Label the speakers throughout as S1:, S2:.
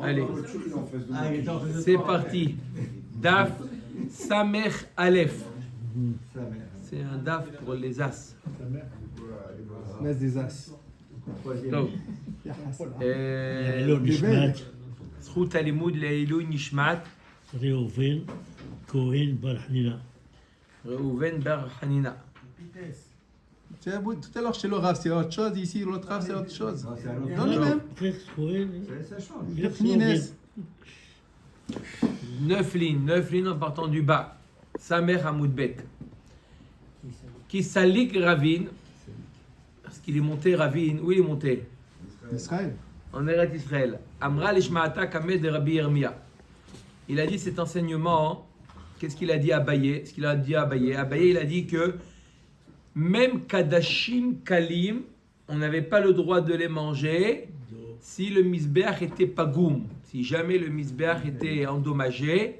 S1: Allez, c'est parti. Daf Samer Aleph. C'est un daf pour les as.
S2: L'as des as.
S1: Donc, זכות הלימוד לעילוי נשמת
S3: ראובן כהן בר חנינה.
S1: ראובן בר חנינה.
S2: Tout à l'heure chez le Rav, c'est autre chose. Ici, l'autre Rav, c'est autre chose. Dans le même. Nines.
S1: 9 lignes en partant du bas. Samer Hamoudbet. Qui salik Ravin, parce qu'il est monté Ravin, où il est monté?
S2: Israël.
S1: En Eretz Israël. Amra l'ishmaata kamed de Rabbi Yirmiyah. Il a dit cet enseignement. Qu'est-ce qu'il a dit à Abaye? Ce qu'il a dit à Abaye. Abaye, il a dit que même Kadashim Kalim, on n'avait pas le droit de les manger si le misbeach était pagoum. Si jamais le misbeach était endommagé,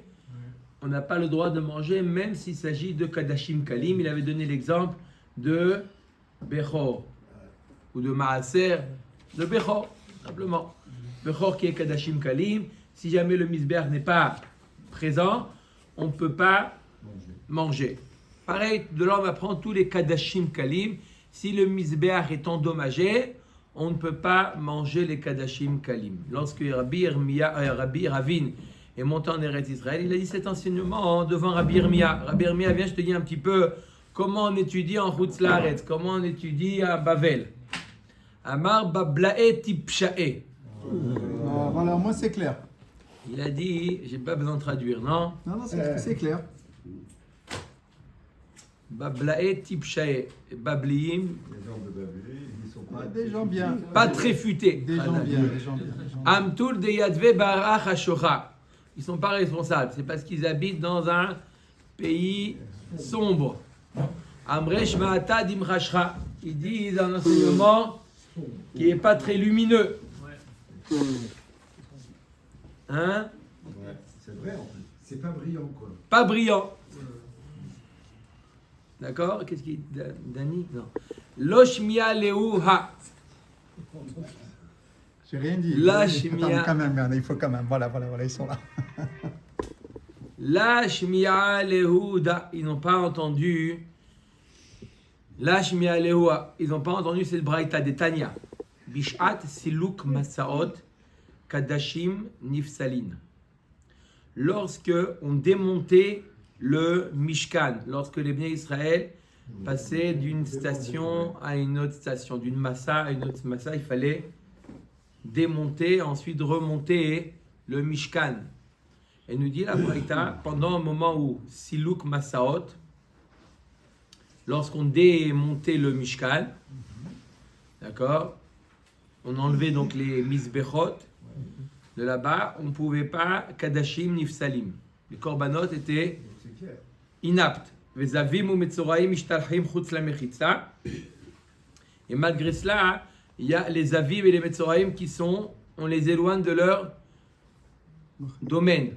S1: on n'a pas le droit de manger même s'il s'agit de Kadashim Kalim. Il avait donné l'exemple de Bechor ou de Maaser, de Bechor, simplement. Bechor qui est Kadashim Kalim. Si jamais le misbeach n'est pas présent, on ne peut pas manger. Pareil, de là on apprend tous les Kadashim Kalim. Si le misbeach est endommagé, on ne peut pas manger les Kadashim Kalim. Lorsque Rabbi Ravin est monté en Eretz Israël, il a dit cet enseignement devant Rabbi Yirmiyah. Rabbi Yirmiyah, viens, je te dis un petit peu comment on étudie en Chutz Laaretz, comment on étudie à Bavel. Amar Bablae Tipshae.
S2: Voilà, moi c'est clair.
S1: Il a dit, j'ai pas besoin de traduire, non?
S2: Non, c'est clair.
S1: Bablae Tipshae. Babliim.
S2: Des gens bien.
S1: Pas très futés.
S2: Des gens bien.
S1: Amtoul de Yadve Barach Hashocha. Ils ne sont pas responsables. C'est parce qu'ils habitent dans un pays sombre. Amresh Maata Dimrashra. Ils disent un enseignement qui n'est pas très lumineux. Hein?
S4: Ouais, c'est vrai en plus. C'est pas brillant quoi.
S1: Pas brillant. D'accord? Qu'est-ce qu'il dit? Dani? Non. Loshmia Leuha.
S2: J'ai rien dit.
S1: Lashmia.
S2: Attends, quand même, il faut quand même. Voilà, ils sont là.
S1: Lashmia Lehuda. Ils n'ont pas entendu. Lashmia Lehua. Ils n'ont pas entendu cette braïta de Tanya. Bishat Siluk Masaot Kadashim Nifsalin. Lorsque on démontait le Mishkan, lorsque les Bnei Israël passaient d'une station à une autre station, d'une massa à une autre massa, il fallait démonter, ensuite remonter le Mishkan. Et nous dit la Braïta, pendant un moment où Siluk Masaot, lorsqu'on démontait le Mishkan, d'accord, on enlevait donc les Mizbechot de là-bas, on ne pouvait pas Kadashim Nifsalim. Les korbanot étaient inaptes. Et malgré cela, il y a les avim et les metzoraim qui sont, on les éloigne de leur domaine.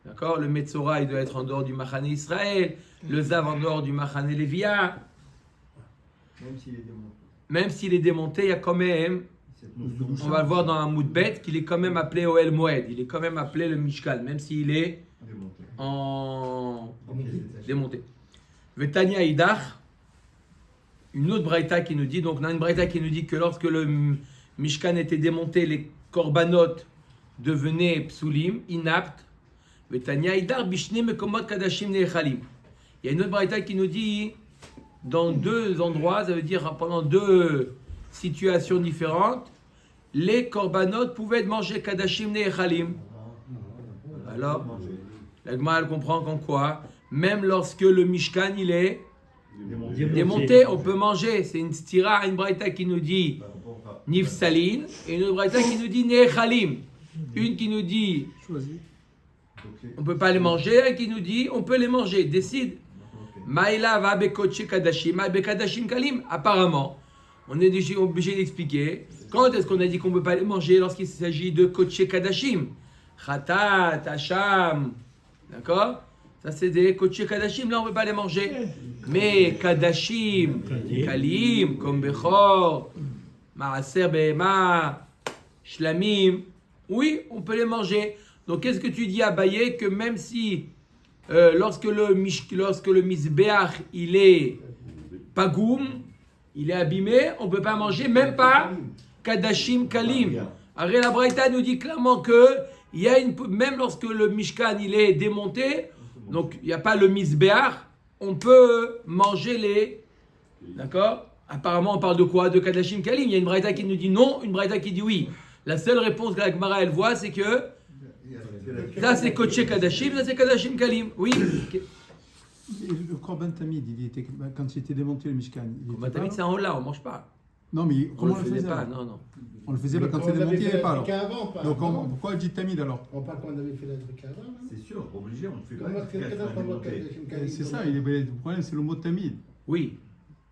S1: D'accord? Le metzora, il doit être en dehors du Machane Israël, le zav en dehors du Machane Lévia. Même s'il est démonté, il y a quand même, on va le voir dans un moudbet, qu'il est quand même appelé Oel Moed. Il est quand même appelé le Mishkan, même s'il est en démonté. Vetania Idach, une autre braïta qui nous dit, donc on a une braïta qui nous dit que lorsque le Mishkan était démonté, les korbanot devenaient psulim, inaptes. Vetania Idach bishne mekomot kadashim nechalim. Il y a une autre braïta qui nous dit, dans deux endroits, ça veut dire pendant deux situations différentes, les korbanot pouvaient être mangés kadashim nechalim. Alors, la Gemara elle comprend qu'en quoi, même lorsque le Mishkan il est démonté, on peut manger. C'est une stira, une braïta qui nous dit nifsalin et une autre braïta qui nous dit nechalim. Une qui nous dit on ne peut pas les manger et qui nous dit on peut les manger. Décide. Maïla va bekoche kadashim, ma bekadashim kalim. Apparemment, on est obligé d'expliquer quand est-ce qu'on a dit qu'on ne peut pas les manger lorsqu'il s'agit de koche kadashim. Khatat, Hacham, d'accord? Ça c'est des koché kadashim, là on ne peut pas les manger. Mais kadashim, kalim, comme Bechor, Maaser Behema, Shlamim, Oui, on peut les manger. Donc qu'est-ce que tu dis à Abaye? Que même si lorsque le misbeach il est pagoum, il est abîmé, on ne peut pas manger, même pas kadashim kalim. Arrête, la Braïta nous dit clairement que il y a même lorsque le mishkan il est démonté, donc il n'y a pas le misbeach, on peut manger les. D'accord? Apparemment, on parle de quoi? De kadashim kalim. Il y a une Braïta qui nous dit non, une Braïta qui dit oui. La seule réponse que la Gemara elle voit, c'est que ça c'est koché kadashim, ça c'est kadashim kalim. Oui.
S2: Et le Korban Tamid, quand il était démonté le Mishkan.
S1: Korban Tamid, c'est en haut là, on ne mange pas.
S2: Non, mais
S1: On
S2: comment
S1: le
S2: on le
S1: faisait
S2: faisait
S1: pas,
S2: alors?
S1: non.
S2: On le faisait pas quand c'est démonté, il n'y avait pas alors. Donc
S5: avant.
S2: pourquoi il dit Tamid alors?
S5: On parle quand on avait fait la truc avant.
S4: C'est sûr, obligé, on le fait quand
S5: Comment
S4: même.
S2: C'est ça, le problème c'est le mot Tamid.
S1: Oui,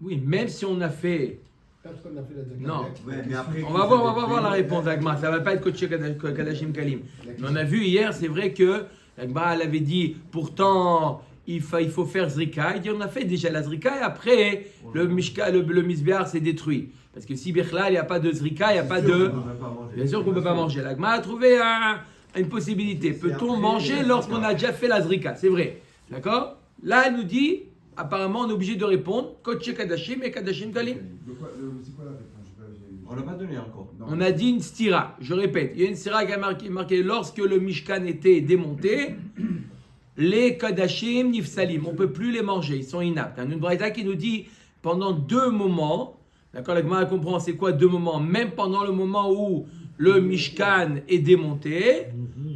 S1: même si on a fait.
S5: Parce qu'on a fait la truc
S1: Non.
S4: Ouais, mais après,
S1: On va voir la réponse d'Agma. Ça ne va pas être koché kadashim kalim. Mais on a vu hier, c'est vrai que Agma elle avait dit pourtant. Il faut faire Zrika. Il dit on a fait déjà la Zrika et après le Misbéar s'est détruit. Parce que si Birla, il n'y a pas de Zrika, il n'y a pas de. Bien sûr qu'on ne peut pas manger. L'Agma a trouvé une possibilité. Peut-on manger lorsqu'on a déjà fait la Zrika? C'est vrai. D'accord? Là, elle nous dit apparemment, on est obligé de répondre Koché Kadashim et Kadashim Kalim.
S4: C'est quoi la réponse? On l'a pas donné encore.
S1: On a dit une stira. Je répète, il y a une stira qui a marqué lorsque le Mishkan était démonté. Les Kadashim Nifsalim, on ne peut plus les manger, ils sont inaptes. Il y a une braïta qui nous dit pendant 2 moments, d'accord, la Gemara comprend c'est quoi 2 moments, même pendant le moment où le Mishkan est démonté,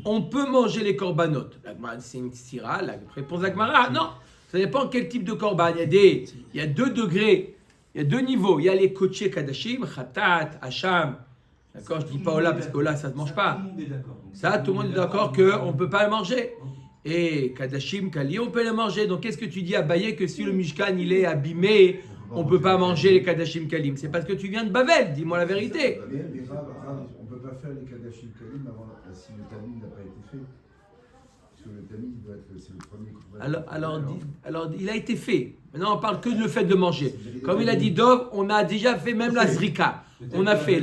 S1: on peut manger les korbanot. La Gemara c'est une sira, la réponse de la Gemara, non, ça dépend quel type de korban. Il y a 2 degrés, il y a 2 niveaux. Il y a les koché Kadashim, Khatat, Hacham. D'accord, je ne dis pas Ola parce que Ola ça ne se mange pas. Ça, tout le monde est d'accord qu'on ne peut pas le manger. Et Kadashim Kali, on peut les manger. Donc qu'est-ce que tu dis à Baye que si le Mishkan il est abîmé, on ne peut pas manger les Kadashim Kalim? C'est parce que tu viens de Bavel, dis-moi la vérité.
S4: Mais on ne peut pas faire les Kadashim Kalim avant si le Tamid n'a pas été fait. Parce que le Tamid doit être, c'est le premier coup.
S1: Alors, il a été fait. Maintenant, on parle que de le fait de manger. Comme il a dit Dov, on a déjà fait même la Zrika. On a fait.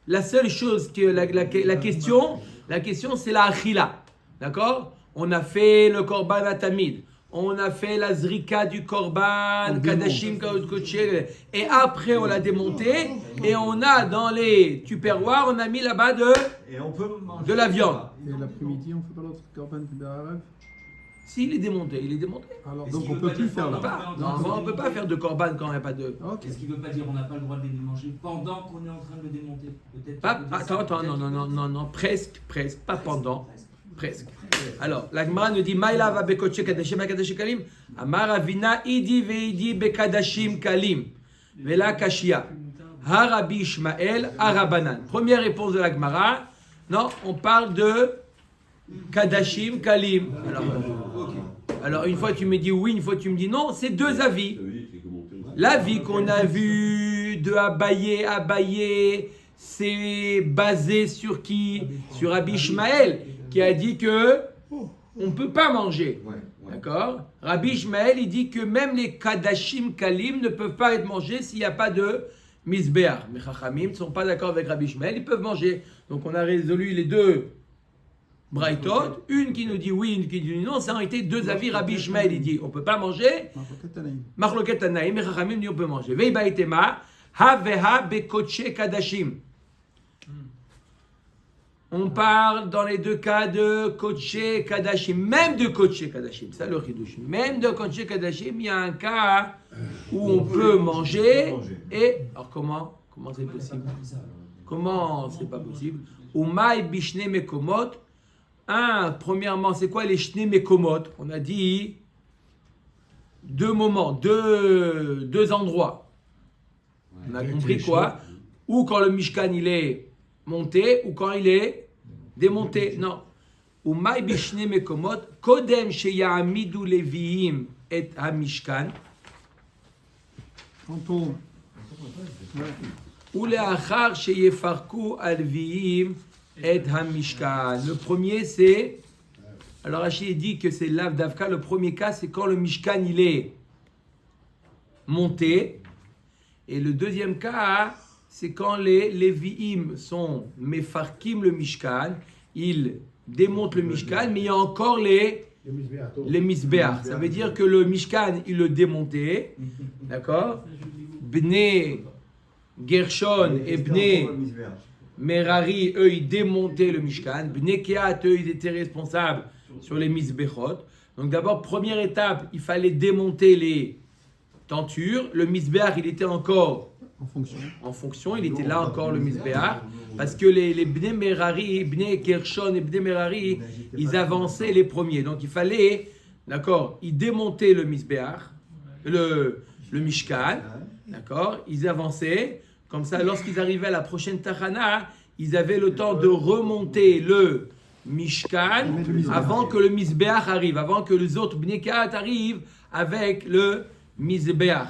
S1: La seule chose que la question, c'est la Achila. D'accord? On a fait le Korban Atamid. On a fait la Zrika du Korban, Kadashim, Koché. Et après, on l'a démonté. Et on a dans les tupperwares, on a mis là-bas de la viande.
S2: Et l'après-midi, on ne fait pas l'autre Korban de Harav?
S1: S'il est démonté, il est démonté.
S2: Alors donc on ne peut plus faire
S1: On
S2: là.
S1: ne peut pas faire de Korban quand il n'y a pas de.
S6: Est-ce qu'il ne veut pas dire qu'on n'a pas le droit de les manger pendant qu'on est en train de le démonter? Peut-être.
S1: Attends, non, presque, pas pendant. Presque. Alors, la Gemara nous dit Maïla va bekoche kadashim kadashim kalim. Amar Avina idi veidi bekadashim kalim. Vela kashia. Harabi Ishmael Arabanan. Première réponse de la Gemara. Non, on parle de kadashim kalim. Alors une fois tu me dis oui, une fois tu me dis non. C'est 2 avis. L'avis qu'on a vu de Abaye, c'est basé sur qui? Sur Rabbi Ishmael, qui a dit que on ne peut pas manger. D'accord? Rabbi Ishmael, il dit que même les Kadashim Kalim ne peuvent pas être mangés s'il n'y a pas de Misbéar. Mais Chachamim ne sont pas d'accord avec Rabbi Ishmael, ils peuvent manger. Donc on a résolu les 2 Braïtot, une qui nous dit oui, une qui dit non. Ça a été 2 avis. Rabbi Ishmael, il dit on ne peut pas manger. Machloket Tanaïm, mais Chachamim dit on peut manger. Veibaïtema, ha bekoche kadashim. On parle dans les 2 cas de Koché Kadashim, même de Koché Kadashim, ça le Hidush. Même de Koché Kadashim, il y a un cas où on peut manger. Et alors comment c'est possible? Comment c'est pas possible? Umay bishne mekomot. Premièrement, c'est quoi les shne mekomot? On a dit 2 moments, 2 endroits. On a compris quoi? Ou quand le Mishkan il est monté ou quand il est démonté. Non. Umay bishne mekomot kodem sheyamidu leviim et hamishkan. Ou leachar sheyefarku alviim et hamishkan. Le premier c'est. Alors Rachid dit que c'est l'av d'Avka. Le premier cas c'est quand le Mishkan il est monté. Et le deuxième cas c'est quand les Lévi'im sont Mefarkim le Mishkan, ils démontent le Mishkan, mais il y a encore les Misbéach. Ça veut dire que le Mishkan, il le démontait, d'accord? Bnei Gershon et Bnei Merari, eux, ils démontaient le Mishkan. Bnei Kehat, eux, ils étaient responsables sur les Misbechot. Donc d'abord, première étape, il fallait démonter les tentures. Le Misbéach, il était encore en fonction, il était là encore le Misbéach. Parce que les Bnei Merari, Bnei Gershon et Bnei Merari, ils avançaient les premiers. Donc il fallait, d'accord, ils démontaient le Misbéach, le Mishkan, d'accord, ils avançaient. Comme ça, lorsqu'ils arrivaient à la prochaine Tachana, ils avaient le temps de remonter le Mishkan avant que le Misbéach arrive, avant que les autres Bnei Kehat arrivent avec le Misbéach.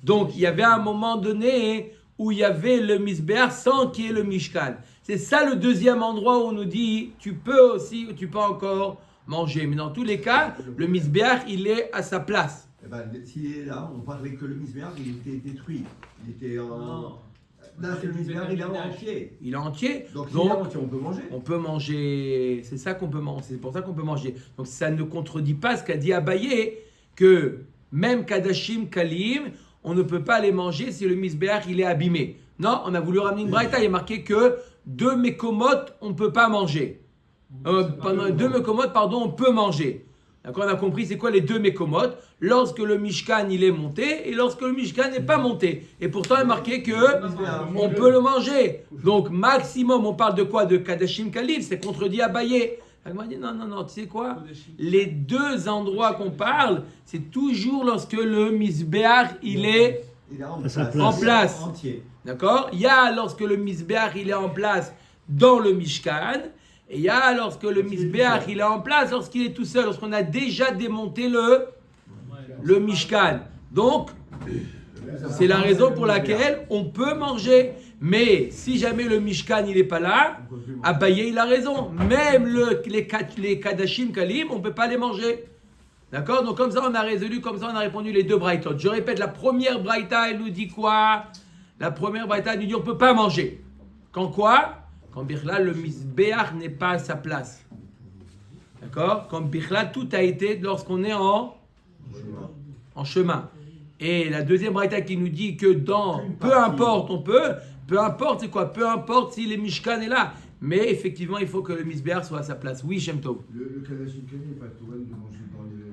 S1: Donc, il y avait un moment donné où il y avait le Misbéach sans qu'il y ait le Mishkan. C'est ça le deuxième endroit où on nous dit, tu peux encore manger. Mais dans tous les cas, le Misbéach, il est à sa place.
S7: Eh ben, s'il est là, on parlait que le Misbéach, il était détruit. Il était en... Là, c'est le Misbéach, il est entier.
S1: Il est entier.
S7: Donc, s'il est entier, on peut manger.
S1: On peut manger. C'est ça qu'on peut manger. C'est pour ça qu'on peut manger. Donc, ça ne contredit pas ce qu'a dit Abaye, que même Kadashim Kalim, on ne peut pas les manger si le Misbéach, il est abîmé. Non, on a voulu ramener une braïta. Il est marqué que 2 Mekomot, on ne peut pas manger. Pendant 2 Mekomot, pardon, on peut manger. D'accord, on a compris c'est quoi les 2 Mekomot, lorsque le Mishkan il est monté et lorsque le Mishkan n'est pas monté. Et pourtant il est marqué que on peut le manger. Donc maximum, on parle de quoi? De Kadashim Kalif, c'est contredit Abaye. Elle m'a dit non, tu sais quoi? Les 2 endroits qu'on parle, c'est toujours lorsque le Misbéach il est en place.
S7: Entier.
S1: D'accord? Il y a lorsque le Misbéach il est en place dans le Mishkan. Et il y a lorsque le Misbéach il est en place, lorsqu'il est tout seul, lorsqu'on a déjà démonté le Mishkan. Donc, c'est la raison pour laquelle on peut manger. Mais si jamais le Mishkan il n'est pas là, Abaye il a raison. Même les Kadashim Kalim, on ne peut pas les manger. D'accord? Donc comme ça on a résolu, comme ça on a répondu les 2 braïtot. Je répète, la première braïta elle nous dit quoi? La première braïta elle nous dit on ne peut pas manger. Quand quoi? Quand Birla, le Misbéach n'est pas à sa place. D'accord? Quand Birla, tout a été lorsqu'on est en chemin. Et la deuxième braïta qui nous dit que peu importe, on peut, peu importe, c'est quoi? Peu importe si les Mishkan est là. Mais effectivement, il faut que le Misbéach soit à sa place. Oui, Shem Tov.
S4: Le Kadashim Kalim n'est pas Torah de manger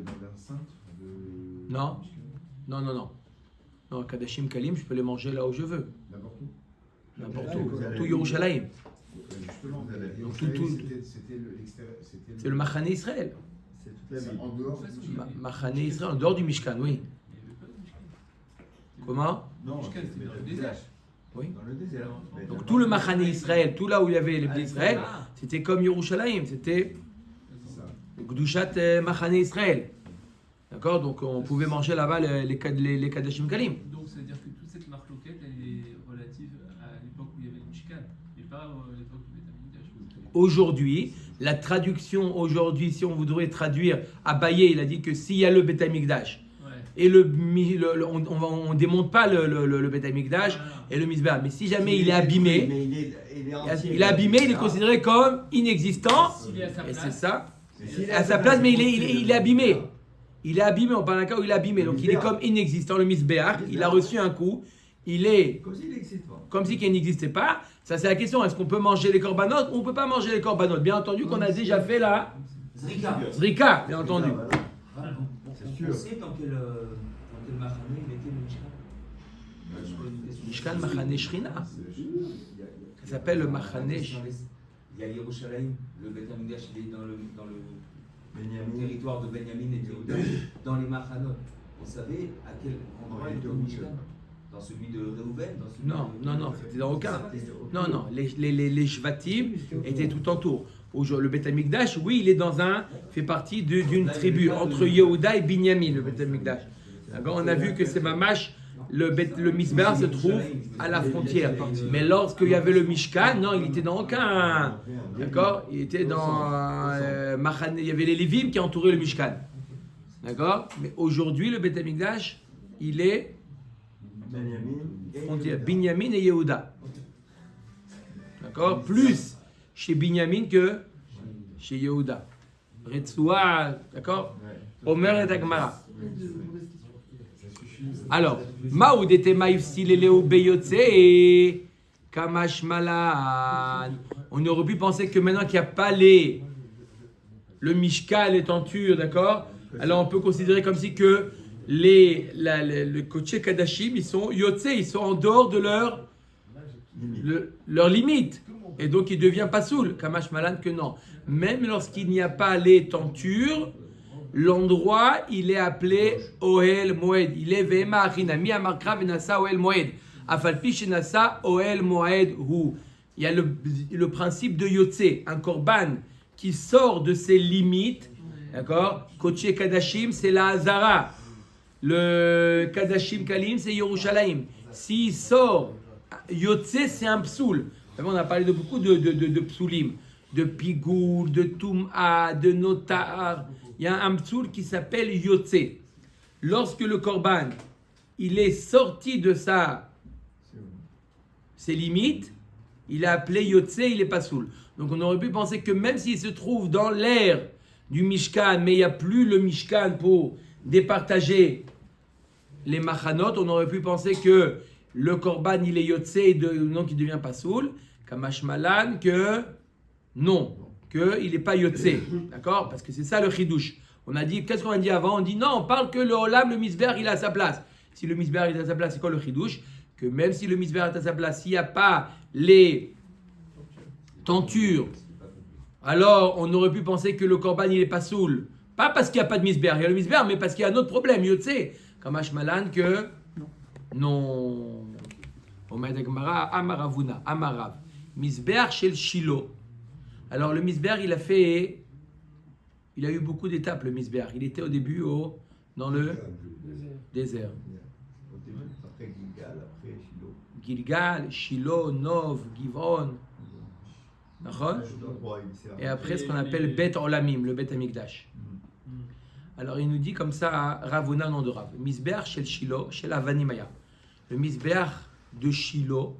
S4: dans l'enceinte de...
S1: Non. Non, Kadashim Kalim, je peux les manger là où je veux.
S4: N'importe où.
S1: N'importe où. Tout Yerushalayim.
S4: Justement,
S1: Donc,
S4: c'était l'extérieur.
S1: C'est le Machane Israël.
S7: C'est toute la vie.
S4: En dehors du Mishkan.
S1: Machane Israël, en dehors du Mishkan, oui. Comment?
S7: Non,
S6: Mishkan, c'est dans le désert.
S1: Oui.
S7: Dans le désert.
S1: Donc tout le Machane Israël, tout là où il y avait les Bnei Israël, c'était comme Yerushalayim, c'était Gdushat Machane Israël. D'accord? Donc on pouvait manger là-bas les Kadashim Kalim.
S8: Donc ça veut dire que toute cette marloquette, elle est relative à l'époque où il y avait le Mishkan, et pas à l'époque du Beth Amikdash.
S1: Aujourd'hui, la traduction, si on voudrait traduire, Abaye, il a dit que s'il y a le Beth Amikdash, et on ne démonte pas le Beth Amikdash et le Misbéach. Mais si jamais il est abîmé, il est abîmé, il est considéré comme inexistant. Et c'est ça. À sa place, mais il est abîmé. Il est abîmé, on parle d'un cas où il est abîmé. Donc il est comme inexistant, le Misbéach. Il a reçu un coup. Il est
S7: comme s'il n'existe pas.
S1: Comme si il n'existait pas. Ça, c'est la question. Est-ce qu'on peut manger les corbanotes ou on ne peut pas manger les corbanotes? Bien entendu qu'on a déjà fait la Zrika, bien entendu.
S6: On sait dans quel Machane il était le Mishkan.
S1: Mishkan Machane Shrina. Ça s'appelle le Machane.
S6: Il y a Yerushalayim, le Beth Amikdash, il est dans le territoire de Benjamin et de Yehuda, dans les Machanot. Vous savez à quel endroit il était au Mishkan? Dans celui de Reuven?
S1: Non, c'était dans aucun. Non, les Shvatim étaient tout autour. Le Beth Amikdash, oui, il est fait partie d'une tribu entre Yehuda et Binyamin, le Beth Amikdash. D'accord, on a vu que c'est Mamash, le Misbéach se trouve à la frontière. Mais lorsqu'il y avait le Mishkan, non, il était dans aucun. D'accord, il était dans Machane. Il y avait les Lévim qui entouraient le Mishkan. D'accord, mais aujourd'hui, le Beth Amikdash, il est frontière Binyamin et Yehuda. D'accord? Plus chez Binyamin que chez Yehuda. Retsoua, d'accord? Omer et Agmara. Alors, Maoud était maïfsi leleo beyotse et Kamash Malan. On aurait pu penser que maintenant qu'il n'y a pas le Mishka, les tentures, d'accord? Alors on peut considérer comme si que le Koché Kadashim, ils sont Yotse, ils sont en dehors de leur limite. Et donc il devient pasoul. Kamash Malan que non. Même lorsqu'il n'y a pas les tentures, l'endroit, il est appelé Ohel Moed. Il est Vema Achinami Amarkra Venasa Ohel Moed. Afalpi Shenasa Ohel Moed Hu. Il y a le principe de Yotse, un korban qui sort de ses limites. D'accord? Koché Kadashim, c'est la Hazara. Le Kadashim Kalim, c'est Yerushalayim. S'il sort, Yotse, c'est un psoul. On a parlé de beaucoup de psoulim. De Pigoul, de Toum'a, de Notar. Il y a un psoul qui s'appelle Yotse. Lorsque le korban, il est sorti de ses limites, il est appelé Yotse, il est pas soul. Donc on aurait pu penser que même s'il se trouve dans l'air du Mishkan, mais il n'y a plus le Mishkan pour départager les machanot, on aurait pu penser que le korban il est Yotse et donc il devient pas soul. Kamash Malan que non, qu'il n'est pas Yotse. D'accord? Parce que c'est ça le chidouche. On a dit, qu'est-ce qu'on a dit avant? On dit non, on parle que le Olam, le Misber, il est à sa place. Si le Misber est à sa place, c'est quoi le chidouche? Que même si le Misber est à sa place, s'il n'y a pas les tentures, alors on aurait pu penser que le korban il est pas soul. Pas parce qu'il n'y a pas de Misber, il y a le Misber, mais parce qu'il y a un autre problème, Yotse. Kamash Malan que non. Omed Agmara, Amaravuna, Amarav. Misber chez le Shiloh. Alors le Misber, il a eu beaucoup d'étapes, le Misber. Il était au début dans le désert.
S7: Après Gilgal, après Shiloh.
S1: Gilgal, Shiloh, Nov, Givon. Et après ce qu'on appelle Bet Olamim, le Bet Amikdash. Alors il nous dit comme ça, Ravuna, nom de Rav. Misber chez le Shiloh, chez la Vanimaya. Le Misber de Shiloh,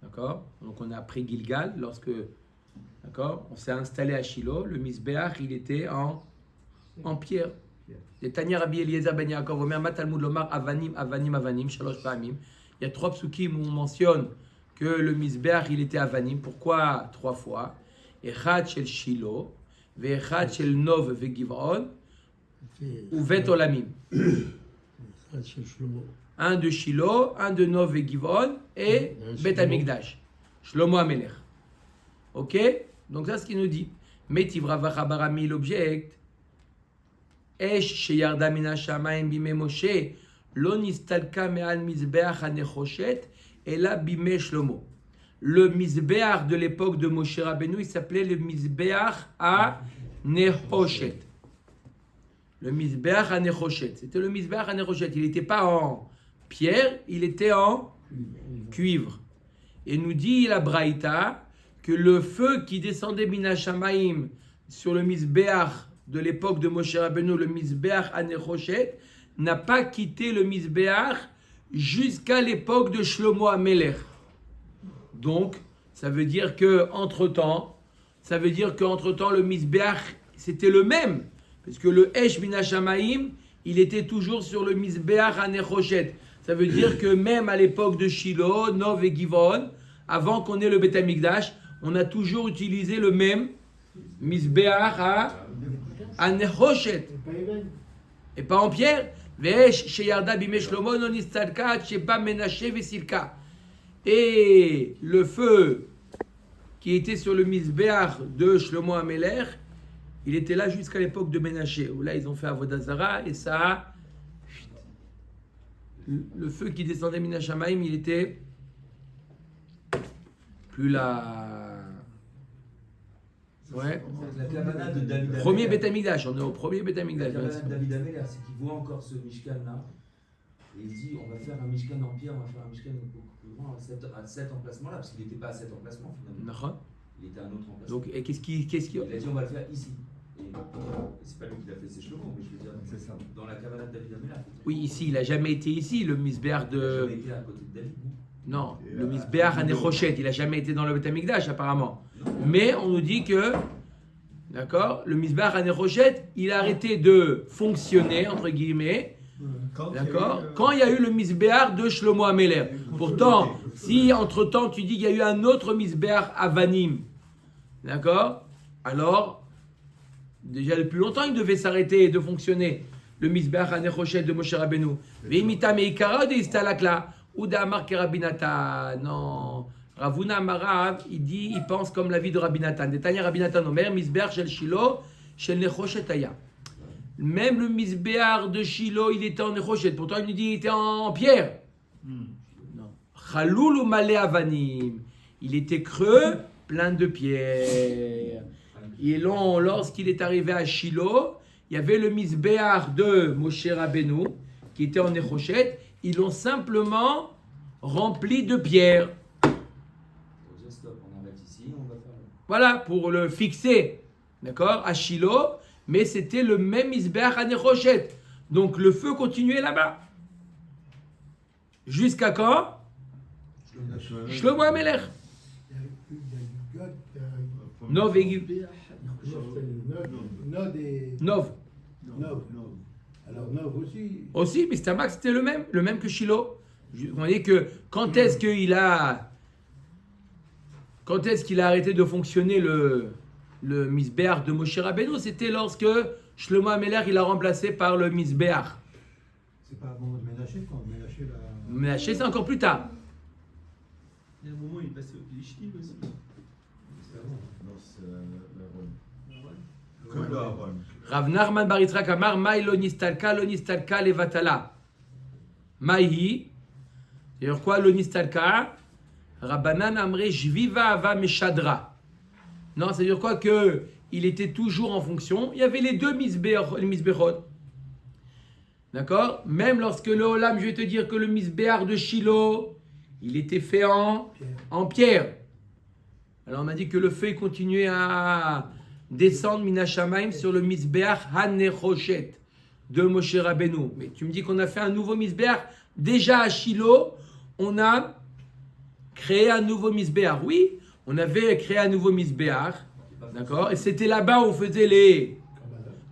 S1: d'accord? Donc on a pris Gilgal, d'accord? On s'est installé à Shiloh. Le Misber, il était en pierre. Les Tanya Rabbi Eliezer Ben Yaakov, Omer Matalmud Lomar, Avanim, Avanim, Avanim, Shalosh Pa'amim. Il y a 3 psukim où on mentionne que le Misber, il était Avanim. Pourquoi 3 fois? Echad shel Shiloh, ve'echad shel Nov ve'Giv'on, ou Vet Olamim. Un de Shiloh, un de Nov et Giv'on, et Bet Amikdash. Shlomo HaMelech. Ok? Donc ça, c'est ce qu'il nous dit. Metiv Ravacha Barami, l'object. Esh sheyarda mina shamayim bime Moshe, lo nistalka me'al mizbeach hanechoshet, ela bime Shlomo. Le mizbeach de l'époque de Moshe Rabbeinu, il s'appelait le mizbeach à Nechoshet. Le mizbeach à Nechoshet. C'était le mizbeach à Nechoshet. Il n'était pas en pierre, il était en cuivre. Et nous dit la Braïta que le feu qui descendait mina shamayim sur le mizbeach de l'époque de Moshe Rabbeinu, le Mizbeach à Nechoshet, n'a pas quitté le Mizbeach jusqu'à l'époque de Shlomo HaMelech. Donc, ça veut dire que entre-temps, le Mizbeach, c'était le même. Parce que le Esh Min HaShamayim, il était toujours sur le Mizbeach à Nechoshet. Ça veut dire que même à l'époque de Shiloh, Nov et Givon, avant qu'on ait le Beth Amikdash, on a toujours utilisé le même Mizbeach à Nechoshet. Et pas en pierre. Ve'esh sheyarda bime Shlomo non nistalka sheba menashe vesilka. Et le feu qui était sur le Mizbeach de Shlomo HaMelech, il était là jusqu'à l'époque de Ménaché, où là ils ont fait Avodah Zara, et ça, le feu qui descendait Min HaShamayim, il était plus là. Ouais.
S6: La Kavana de David
S1: Premier Beth Amikdash, on est au premier Beth
S6: La
S1: Amikdash.
S6: Kavana de David Améler, c'est qu'il voit encore ce Mishkan là. Et il dit on va faire un Mishkan en pierre, on va faire un Mishkan beaucoup plus grand à cet emplacement là, parce qu'il n'était pas à cet emplacement finalement. Il était à un autre emplacement.
S1: Donc, et qu'est-ce qui...
S6: Il a dit on va le faire ici. Et C'est pas lui qui l'a fait, c'est Shlomo, mais je veux dire,
S7: C'est ça.
S6: dans la Kavanah de David Amélar.
S1: Oui, ici, il n'a jamais été ici, le Misbéach
S6: Il a
S1: de...
S6: jamais été à côté de David.
S1: Non,
S7: Et
S1: le
S7: à-
S1: Misbéach
S7: à
S1: à
S7: Shiloh.
S1: Nechoshet, il n'a jamais été dans le Beth Amikdash, apparemment.
S6: Non.
S1: Mais on nous dit que, d'accord, le Misbéach à Nechoshet, il a arrêté de fonctionner, entre guillemets,
S7: Quand il y a eu,
S1: d'accord, quand il y a eu le Misbéach de Shlomo Améler. Pourtant, si entre-temps tu dis qu'il y a eu un autre Misbéach à Vanim, d'accord, alors, déjà depuis longtemps, il devait s'arrêter de fonctionner. Le Misbéach à Nechoshet de Moshe Rabbeinu. Ve'imita meikara de istalakla. Ou d'Amar Rabinatan. Non. Ravuna Marav, il pense comme la vie de Rabinatan. Détaillé Rabinatan Omer, Misbéach shel Shilo, shel Nechoshet aya. Même le Misbéach de Shilo, il était en Nechoshet. Pourtant, il nous dit qu'il était en pierre. Non. Chaloul ou malé avanim. Il était creux, plein de pierres. Et lorsqu'il est arrivé à Shilo, il y avait le Misbéach de Moshe Rabbeinu, qui était en Nechoshet. Ils l'ont simplement rempli de pierres.
S6: Déjà, stop, on arrête ici, on va faire.
S1: Voilà, pour le fixer, d'accord, à Shilo. Mais c'était le même Misbéach à Nechoshet. Donc le feu continuait là-bas. Jusqu'à quand? Shlomo Améler.
S5: Il y a eu God,
S1: Nov et
S5: Nod et
S1: Nov.
S5: Nov. Alors Nov aussi.
S1: Aussi, mais Stamak c'était le même que Shilo. On dit que quand est-ce qu'il a arrêté de fonctionner le Misbéach de Moshe Rabbeinu, c'était lorsque Shlomo Améler il a remplacé par le Misbéach.
S9: C'est pas avant de Ménaché, quand Ménaché l'a.
S1: Ménaché, c'est encore plus tard.
S8: Il y a un moment, il est passé au Pilishtim aussi.
S9: C'est avant.
S4: Non, c'est la Ron.
S7: Que le Aaron.
S1: Rav Nachman bar Yitzchak Amar, Maï lo nistalka levatala. Maïhi, c'est-à-dire quoi lo nistalka? Rabbanan amre jviva ava meshadra. Non, c'est-à-dire quoi que il était toujours en fonction. Il y avait les deux misbechot. D'accord? Même lorsque le Olam, je vais te dire que le misbéach de Shilo, il était fait en pierre. Alors on m'a dit que le feu continuait à descendre Minashamaim sur le Misbéach HaNechoshet de Moshe Rabbeinu. Mais tu me dis qu'on a fait un nouveau Misbéach. Déjà à Shilo, on a créé un nouveau Misbéach. Oui, on avait créé un nouveau Misbéach. D'accord? Et c'était là-bas où on faisait les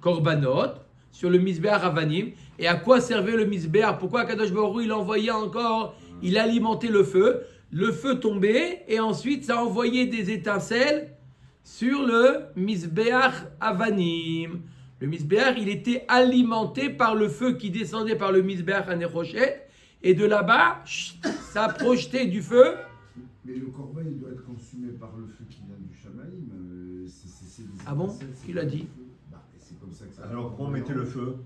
S1: korbanot sur le Misbéach Avanim. Et à quoi servait le Misbéach? Pourquoi Kadosh Baruch Hu, il envoyait encore, il alimentait le feu. Le feu tombait et ensuite ça envoyait des étincelles sur le Misbéach Avanim. Le Misbéach, il était alimenté par le feu qui descendait par le Misbéach Hanechoshet et de là-bas, ça projetait du feu.
S4: Mais le corban, il doit être consumé par le feu qui vient du Shamaïm. C'est des
S1: Ah bon?
S4: étincelles, c'est
S1: Qui l'a
S4: le
S1: dit?
S4: feu. Bah, c'est comme ça que ça.
S7: Alors pourquoi on mettait le feu?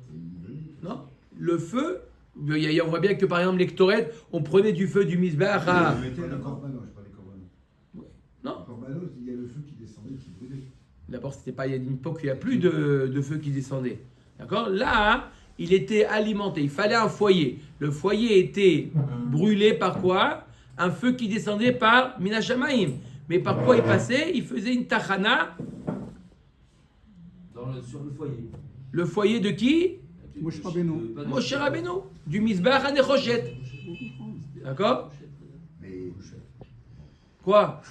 S1: Non? Le feu, on voit bien que par exemple les Ktoret, on prenait du feu du Misbéach à...
S4: Je parle des corbanos, je parle des corbanos.
S1: Non?
S4: Les corbanos, il y a le feu qui descendait, qui brûlait.
S1: D'abord, c'était pas, il y a une époque où il n'y a plus de feu qui descendait. D'accord? Là, il était alimenté. Il fallait un foyer. Le foyer était brûlé par quoi? Un feu qui descendait par Minashamaim. Mais par quoi il passait? Il faisait une tachana.
S6: Sur le foyer.
S1: Le foyer de qui?
S2: Moshe Rabbeinu.
S1: Moshe Rabbeinu. Du Misbéach HaNechoshet. D'accord?
S4: Mais.
S1: Quoi?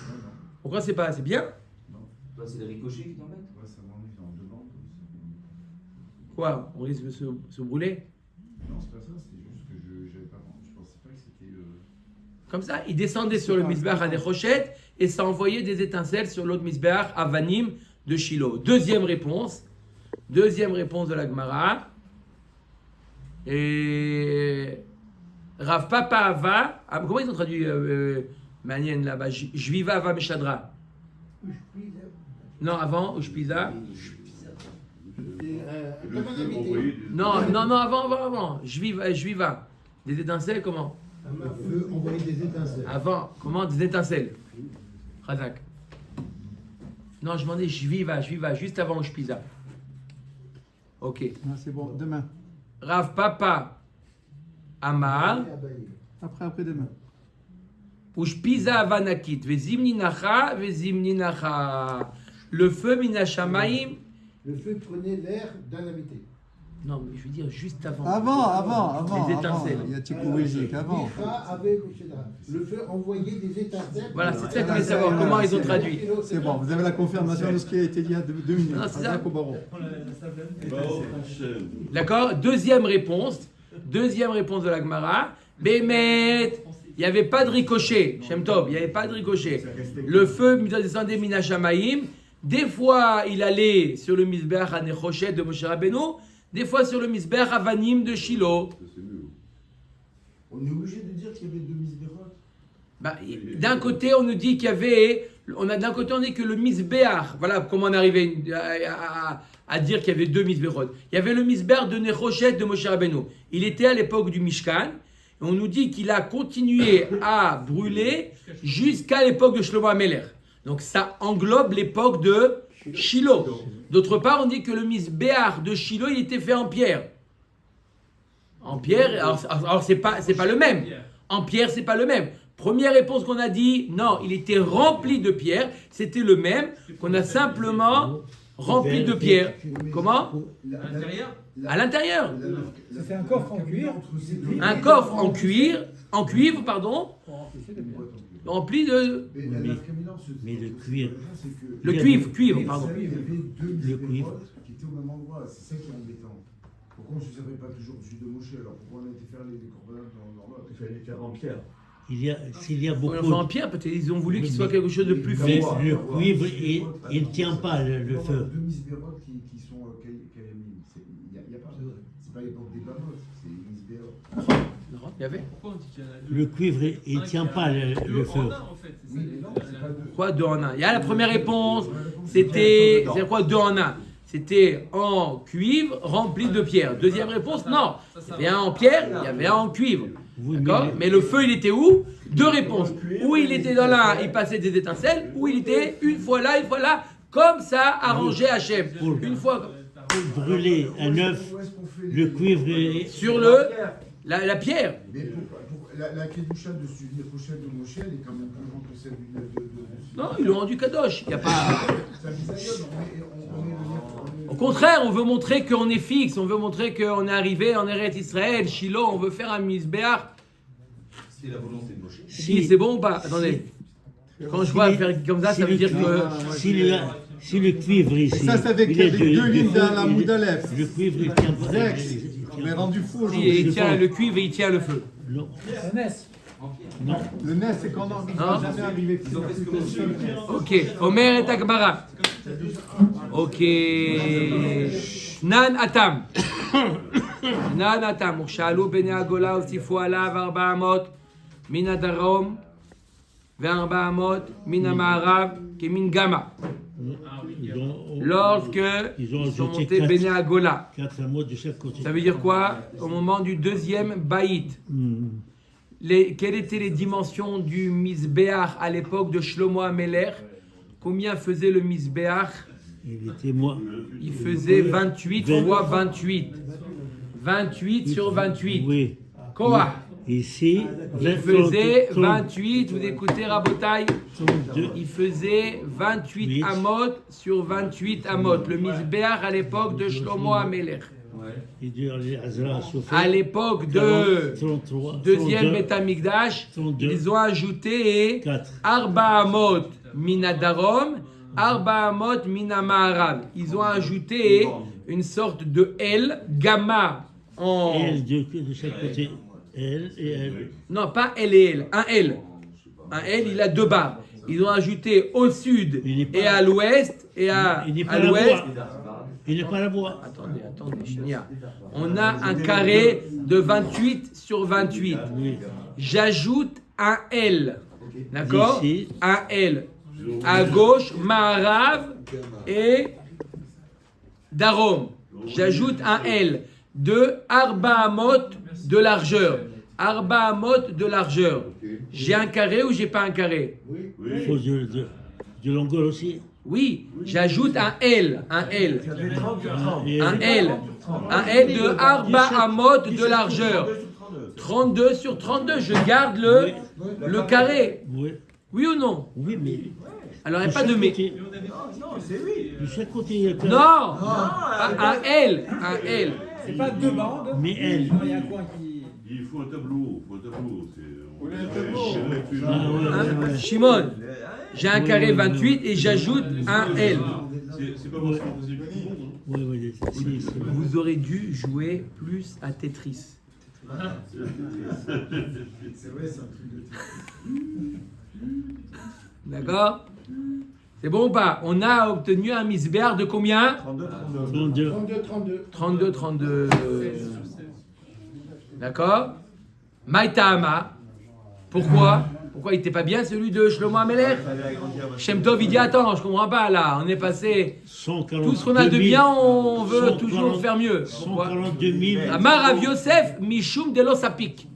S1: Pourquoi c'est pas assez bien?
S6: Toi, c'est les ricochets qui t'embêtent.
S4: Ouais, ça m'enlève en demande.
S1: Quoi? On risque de se brûler?
S4: Non, c'est pas ça, c'était juste que j'avais pas. Je pensais pas que c'était.
S1: Comme ça, il descendait sur le Misbéach HaNechoshet et ça envoyait des étincelles sur l'autre Misbéach Avanim de Shilo. Deuxième réponse de la Gemara. Et Rav Papa Ava, comment ils ont traduit Manien là-bas? Jviva Ava Meshadra. Non, avant, Ushpiza. Non, avant. Jviva. Des étincelles, comment?
S5: Le feu envoyait des étincelles.
S1: Avant, comment? Des étincelles. Razak. Non, je demandais Jviva, juste avant Ushpiza. Ok.
S2: Ah, c'est bon, demain.
S1: Rav Papa Amar.
S2: Après demain.
S1: Ushpiza Avanakit. Vezimni nacha. Le feu Minashamaim,
S5: le feu prenait l'air d'un invité.
S1: Non, mais je veux dire juste avant.
S2: Avant.
S1: Les étincelles.
S2: Il y a Tchikourigique, avant.
S5: Micha avec le feu envoyait des étincelles.
S1: Voilà, c'est ça que je voulais savoir, comment ils ont traduit.
S2: C'est bon, vous avez la confirmation de ce qui a été dit il y a 2 minutes.
S1: Non, c'est ça.
S2: Au Baron.
S1: D'accord. Deuxième réponse de la Gemara. Bémet, il n'y avait pas de ricochet. Shem Tov, il n'y avait pas de ricochet. Le feu descendait Minashamaïm. Des fois, il allait sur le Mizbeach à Nechoshet de Moshe Rabbeinu. Des fois, sur le Mizbeach à Vanim de Shiloh.
S4: On est obligé de dire qu'il y avait 2 misbérot.
S1: Bah, d'un côté, on nous dit qu'il y avait. D'un côté, on dit que le Mizbeach. Voilà comment on est arrivé à dire qu'il y avait 2 Mizberot. Il y avait le Mizbeach de Nechoshet de Moshe Rabbeinu. Il était à l'époque du Mishkan. Et on nous dit qu'il a continué à brûler jusqu'à l'époque de Shlomo HaMelech. Donc ça englobe l'époque de Shiloh. D'autre part, on dit que le Mizbeach de Shiloh, il était fait en pierre. En pierre, alors c'est pas le même. En pierre, c'est pas le même. Première réponse qu'on a dit, non, il était rempli de pierre. C'était le même qu'on a simplement rempli de pierre. Comment ? À l'intérieur.
S9: C'est un coffre en cuir.
S1: Un coffre en cuivre, pardon, rempli de...
S3: Mais le cuir.
S1: Le cuivre, pardon.
S4: Il y avait 2
S3: Le cuivre.
S4: misbérot qui étaient au même endroit. C'est ça qui est embêtant. Pourquoi on ne se servait pas toujours du de Moshe? Alors pourquoi on a été faire les corbanotes dans l'autre?
S7: Il fallait faire en pierre.
S3: S'il y a beaucoup
S1: Enfin, en pierre, peut-être ils ont voulu qu'il soit quelque chose de plus
S3: Mais
S1: fort.
S3: le cuivre, il ne tient pas le feu.
S4: 2 misbérot qui sont Kayamim. Il n'y a pas. C'est pas l'époque des bamotes, c'est les misbérot.
S1: Non, il y avait.
S8: Pourquoi on dit qu'il y en a deux?
S3: Le cuivre, il ne tient pas le feu.
S8: En un, en fait. C'est ça,
S4: Oui, mais non, c'est pas 2.
S1: Quoi, 2 en 1? Il y a la première réponse, c'était... C'est quoi 2 en 1? C'était en cuivre rempli de pierre. Deuxième réponse, non. Il y avait un en pierre, il y avait un en cuivre.
S3: Oui,
S1: D'accord? Mais le feu, il était où? 2 réponses. Ou il était dans l'un, il passait des étincelles, ou il était une fois là, comme ça, arrangé Hachem. Une fois
S3: Pour brûler un œuf, le cuivre est...
S1: sur la pierre.
S4: Mais pour la Kedusha de les prochaines de Moshe, elle est quand même plus grande que celle de
S1: Non, ils l'ont rendu kadosh. Il y a pas...
S4: C'est un bisaïon,
S1: Au contraire, on veut montrer qu'on est fixe, on veut montrer qu'on est arrivé en Eretz Israël, Shiloh, on veut faire un Mizbeach.
S6: C'était la volonté de Moshe.
S1: Si c'est bon ou pas? Attendez. Quand je vois faire comme ça, ça veut dire que...
S3: Si le cuivre ici...
S2: Ça, c'est avec
S3: il est
S2: 2
S3: de
S2: lignes
S3: feu,
S2: dans la Moudalef.
S3: Le cuivre, il tient pas.
S2: Zex. On est rendu fou
S1: Si,
S2: aujourd'hui.
S1: il tient le cuivre et il tient le feu.
S3: Non.
S8: En pierre.
S3: Non.
S2: Le NES, c'est qu'on n'en
S1: Non.
S2: jamais arrivé.
S6: Ils ont fait ce que Moshe a fait.
S1: Ok. Omer et Akbara. Ok. Nan Atam. Nan Atam. Urshalu bnei Agola usifu alav 400 min hadarom ו400 מן המערב כמין גמא. Lorsque ils sont montés Bnei Agola.
S3: 4 mots de chaque côté.
S1: Ça veut dire quoi? Au moment du deuxième baït. Quelles étaient les dimensions du Mizbeach à l'époque de Shlomo HaMelech? Combien faisait le Mizbeach?
S3: Il était moi.
S1: Il faisait 28 fois 28. 28 sur 28.
S3: Oui.
S1: Quoi?
S3: Ici,
S1: Il faisait 28, vous écoutez Rabotai?
S3: 32.
S1: Il faisait 28 amot sur 28 amot. Le Mizbeach à l'époque de Shlomo HaMelech.
S3: Il dit Azra a souffert.
S1: À l'époque de
S3: 33,
S1: deuxième
S3: 32,
S1: Beth Amikdash,
S3: 32,
S1: ils ont ajouté
S3: 4.
S1: Arba Amot Mina Darom, Arba Amot Mina Ma'arav. Ils ont ajouté une sorte de L, gamma en...
S3: L de chaque côté. L et L.
S1: Non, pas L et L, un L. Un L, il a 2 barres. Ils ont ajouté au sud et à l'ouest et à l'ouest.
S3: Il n'est pas la voix.
S1: Attendez, Chnia. On a un carré de 28 sur 28. J'ajoute un L. D'accord?
S3: Ici.
S1: Un L. À gauche, Ma'arav et Darom. J'ajoute un L de Arba Amot de largeur. Arba Amot de largeur. J'ai un carré ou j'ai pas un carré?
S3: Il faut de longueur aussi.
S1: Oui, j'ajoute un L. Un L.
S3: Et
S1: Un L. Un L de Arba Amot de largeur. 32 sur 32. Je garde le carré.
S3: Oui.
S1: Oui ou non?
S3: Oui, mais
S1: Alors il n'y a pas de mais.
S8: Mais on avait
S7: Non, c'est oui.
S3: De chaque côté, il y a
S1: Non,
S3: pas-
S1: un L, un L.
S9: C'est pas deux bandes.
S3: Mais elle.
S9: Il y a un coin qui.
S10: Il faut un tableau.
S3: Ah, ouais, ouais.
S1: Shimon, j'ai un carré 28 et j'ajoute un L.
S10: C'est pas forcément possible.
S3: Oui, oui, c'est-
S1: Vous aurez dû jouer plus à Tetris.
S4: C'est vrai, c'est un truc de
S1: D'accord? C'est bon ou pas? On a obtenu un misbéar de combien?
S7: 32.
S5: 32.
S1: 32. D'accord? Maïtahama. Pourquoi? Pourquoi il n'était pas bien celui de Shlomo Amelech? Shem Tov, il dit attends, je comprends pas là. On est passé.
S3: 142
S1: Tout ce qu'on a de bien, on veut
S3: 140
S1: toujours faire mieux. Pourquoi?
S3: 142 000.
S1: Amar Rav Yosef, Mishum de l'Osapik.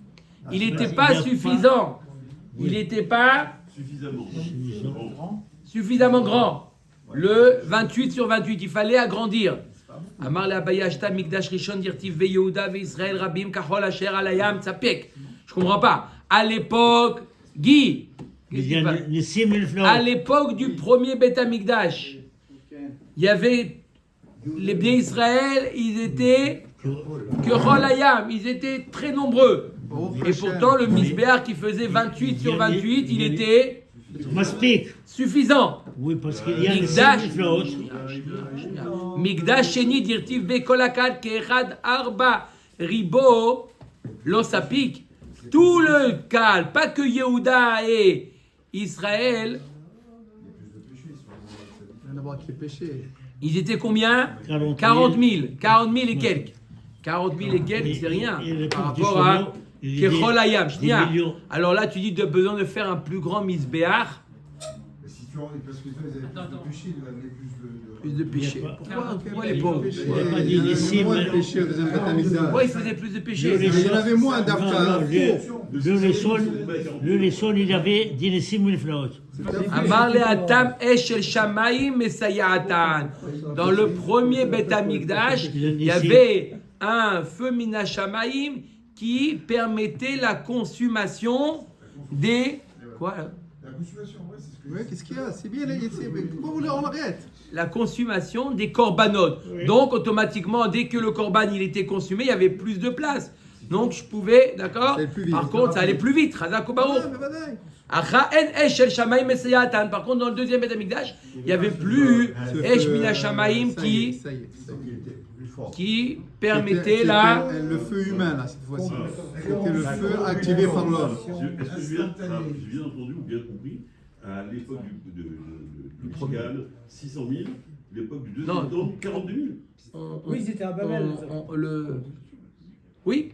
S1: Il n'était pas suffisant. Il n'était pas suffisamment grand. Le 28 sur 28, il fallait agrandir. Amar le Abayashta Mikdash Rishon Dirtiv Ve Yehuda Ve Israël Rabim Kachol Asher Alayam Tzapek. Je comprends pas. À l'époque, Guy, qu'est-ce
S3: Il y
S1: qui
S3: a
S1: passe?
S3: les 6 000 fleurs.
S1: À l'époque du premier Beth Amikdash, il y avait les Bnei Israël, ils étaient que Rolayam, ils étaient très nombreux. Et pourtant, le Misbéar qui faisait 28 sur 28, il était
S3: Maspik.
S1: suffisant.
S3: Oui, parce qu'il y a les 6
S1: Mikdash,
S3: 000 fleurs.
S1: Mikdash Sheni Dirtiv Bekolakad Keechad Arba Ribo Losapik. Tout le Kal, pas que Yehuda et Israël,
S2: Rien à voir avec les péchés.
S1: ils étaient combien?
S3: 40 000.
S1: 40 000. 40 000 et quelques. 40 000 et quelques, c'est rien.
S3: Et l'époque
S1: Par
S3: du
S1: rapport à
S3: Shlomo, il y a
S1: Kechol Hayam.
S3: des millions.
S1: Alors là, tu dis de besoin de faire un plus grand misbéar,
S4: Mais si tu en parce que toi, ils avaient plus
S8: Attends.
S4: de péché, ils devaient amener
S1: plus de péché.
S3: Il y a pas-
S1: Pourquoi les pauvres?
S3: Il n'y a pas dit les 6
S2: moins
S3: 000.
S2: de péchés au deuxième Beth Amikdash.
S1: Pourquoi ils faisaient plus de péché?
S2: Il y en avait moins d'Afka.
S3: Le leçon, il avait dit les 6 000 fleurs.
S1: Amar le Atam Eshel Shamayim Mesayatan. Dans le premier Beth Amikdash, il y avait un feu Mina Shamayim qui permettait la consommation des. Quoi là?
S4: La consommation, ouais, c'est ce que
S2: Ouais, qu'est-ce qu'il y a? C'est bien, pourquoi vous voulez on l'arrête?
S1: La consommation des korbanot. Donc automatiquement, dès que le korban il était consumé, il y avait plus de place. Donc je pouvais, d'accord?
S2: Ça allait plus vite.
S1: Par contre, ça allait plus vite. Chazak ou Baruch.
S2: Ah, mais badai.
S1: Acha en eshel shamayim mesayatan. Par contre, dans le deuxième Beth Amikdash, il n'y avait plus esh mina shamayim
S2: Ça y est,
S1: qui
S2: ça y est, ça y est.
S1: permettait la.
S2: C'était le feu humain, là, cette fois-ci. C'était le feu activé par l'homme.
S10: Est-ce que j'ai bien entendu ou bien compris, à l'époque du Michigan, 600 000, l'époque du deuxième
S1: Non.
S10: temps, 42 000.
S9: Oui, c'était à Babel.
S1: Oui,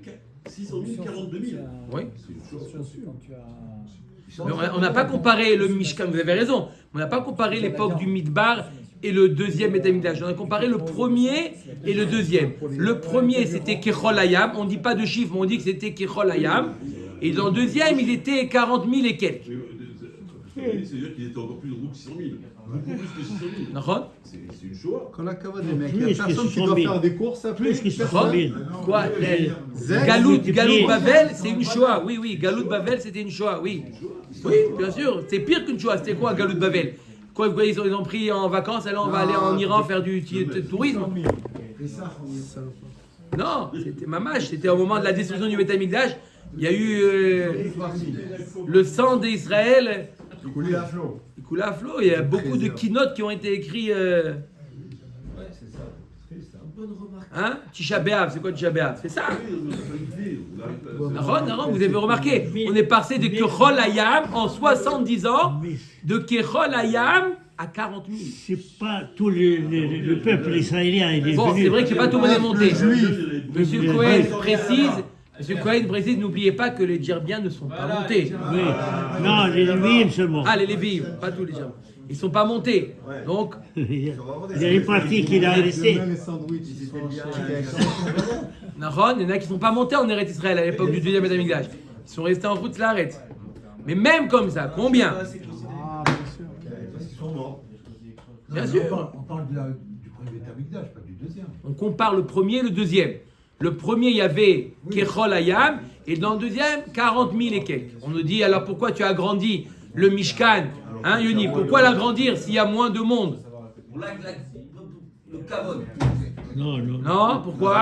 S10: 600 000, 42 000.
S1: oui.
S10: C'est une chose.
S9: Quand tu as.
S1: Mais on n'a pas comparé le Mishkan, vous avez raison. On n'a pas comparé l'époque du Midbar et le deuxième Beth Amikdash. On a comparé le premier et le deuxième. Le premier, c'était Kechol Hayam. On ne dit pas de chiffres, mais on dit que c'était Kechol Hayam. Et dans le deuxième, il était 40 000 et quelques.
S10: C'est-à-dire qu'il était encore plus gros que 600 000. Beaucoup plus que 600 000.
S1: D'accord?
S10: C'est une Shoah.
S2: Quand la cavade, les mecs, il
S3: Plus
S2: n'y
S3: que
S2: a personne qui
S3: 600
S2: doit
S3: 000.
S2: faire des courses après.
S3: Plus que 600
S2: Personne.
S3: 000.
S1: Quoi? Galout Bavel, c'est une Shoah. Oui, oui, Galout Bavel, c'était une Shoah, oui. Oui, bien sûr. C'est pire qu'une Shoah. C'était quoi, Galout Bavel? Quoi, ils ont pris en vacances, alors on va aller en Iran faire du tourisme?
S4: Et ça, on y est.
S1: Non, c'était Mamash. C'était au moment de la destruction du Beth Amikdash. Il y a eu le sang d'Israël.
S4: Il coulait à flot.
S1: Il coulait à flot. Il y a beaucoup de keynotes qui ont été écrits. Hein? Tisha B'Av, c'est quoi Tisha B'Av? C'est ça. Naron, vous avez remarqué, on est passé de Kechol Hayam en 70 ans, de Kechol Hayam à 40 000.
S3: C'est pas tout le peuple israélien. Il est
S1: Bon,
S3: venu.
S1: c'est vrai que pas tout le monde est monté. Monsieur
S3: Le
S1: Cohen
S3: juif.
S1: précise, n'oubliez pas que les Djerbiens ne sont pas montés.
S3: Oui. Non, les Lévites seulement.
S1: Ah, les Lévites, pas tous les Djerbiens. Ils ne sont pas montés. Donc,
S3: Il y a une partie qu'il a laissé.
S2: Même les sandwichs, ils sont
S1: Naron, il y en a qui ne sont pas montés en Eretz Israël à l'époque du deuxième Beth Amikdash. Ils sont restés en route la Eretz. Mais même comme ça, combien?
S2: Ah, bien sûr.
S7: Parce qu'ils sont morts.
S1: Bien sûr.
S5: On parle du premier Beth Amikdash, pas du deuxième.
S1: On compare le premier et le deuxième. Le premier, il y avait Kechol Hayam, et dans le deuxième, 40 000 et quelques. On nous dit, alors pourquoi tu as agrandi le Mishkan Hein, Yoni, pourquoi l'agrandir s'il y a moins de monde?
S6: Pour le kavod.
S3: Non, non.
S1: Non, pourquoi?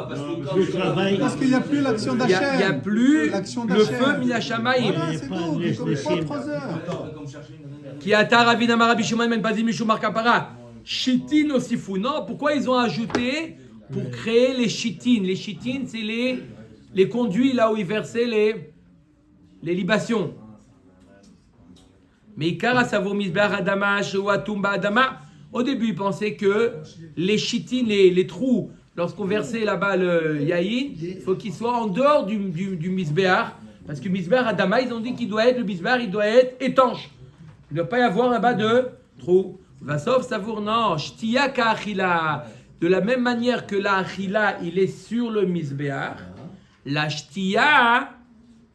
S6: Parce que quand
S3: Le
S6: je
S3: travail.
S2: Parce qu'il n'y a plus l'action
S1: Il
S2: d'Hachem.
S1: n'y a plus
S2: L'action
S1: le
S2: d'Hachem.
S1: feu Minashamaïm.
S2: Voilà, c'est tout.
S3: les-
S2: Comme
S3: les-
S2: pas 3 heures.
S6: comme chercher une
S1: Qui a Ravina Rabbi Shimon Ben Pazim Mishum Mar Kapara. Chitin aussi fou. Non, pourquoi ils ont ajouté pour créer les chitines? Les chitines, c'est les conduits là où ils versaient les libations. Mais Ikara Savo Misbeach Adama Shewa Tumba Adama. Au début, ils pensaient que les chitines, les trous, lorsqu'on versait là-bas le yaïn, il faut qu'ils soient en dehors du misbeach. Parce que misbeach Adama, ils ont dit qu'il doit être, le misbeach, il doit être étanche. Il ne doit pas y avoir là-bas de trous. Vasov Savour, non. Shtia Ka'achila. De la même manière que la achila, il est sur le misbeach, la shtia,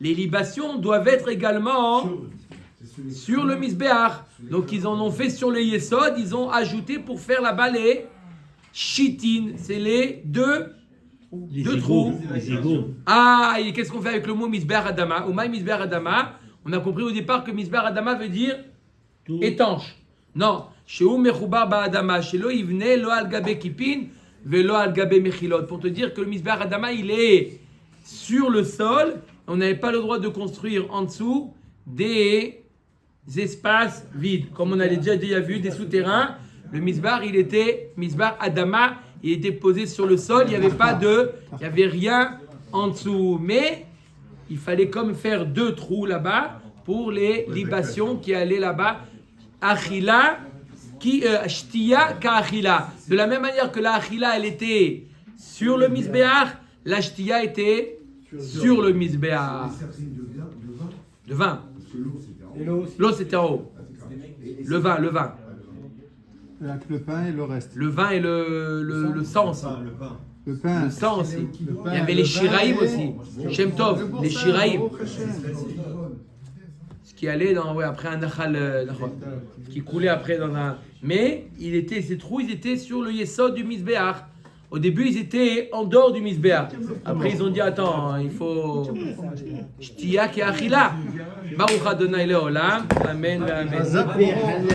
S1: les libations doivent être également sur le misbeach. Donc ils en ont fait sur les yesod, ils ont ajouté pour faire là-bas les chitines, c'est les deux trous.
S3: Les égaux.
S1: Ah, et qu'est-ce qu'on fait avec le mot misbeach adama? Ou misbeach adama, on a compris au départ que misbeach adama veut dire
S3: Tout.
S1: étanche. Non, chez Mechoubar ba adama, chez lo ivne lo al gabe kipin, velo al gabe mechilot. Pour te dire que le misbeach adama, il est sur le sol, on n'avait pas le droit de construire en dessous des espaces vides. Comme on a déjà vu, des souterrains, le misbar, il était misbar adama, il était posé sur le sol, il n'y avait rien en dessous. Mais il fallait comme faire 2 trous là-bas pour les libations qui allaient là-bas. Achila, shtia ka achila. De la même manière que la achila, elle était sur le misbeach, la shtia était sur le misbeach. De vin.
S4: Parce que l'eau, c'était en haut.
S9: Et l'eau aussi.
S1: L'eau, c'était en haut. Le vin.
S2: Avec le pain et le reste.
S1: Le vin et le sang aussi.
S7: Le pain.
S2: Le pain.
S1: Le sang aussi.
S2: Le pain,
S1: Il y avait
S2: le
S1: les
S2: vin
S1: shiraïm
S2: et-
S1: aussi. Shem Tov, les shiraïm. Ce qui allait après un nachal, qui coulait après dans un. Mais ces trous, ils étaient sur le yesod du misbeach. Au début, ils étaient en dehors du misbeach. Après, ils ont dit attends, il faut. Shtia ki achila. Baruch Adonai leolam. Amen. Amen.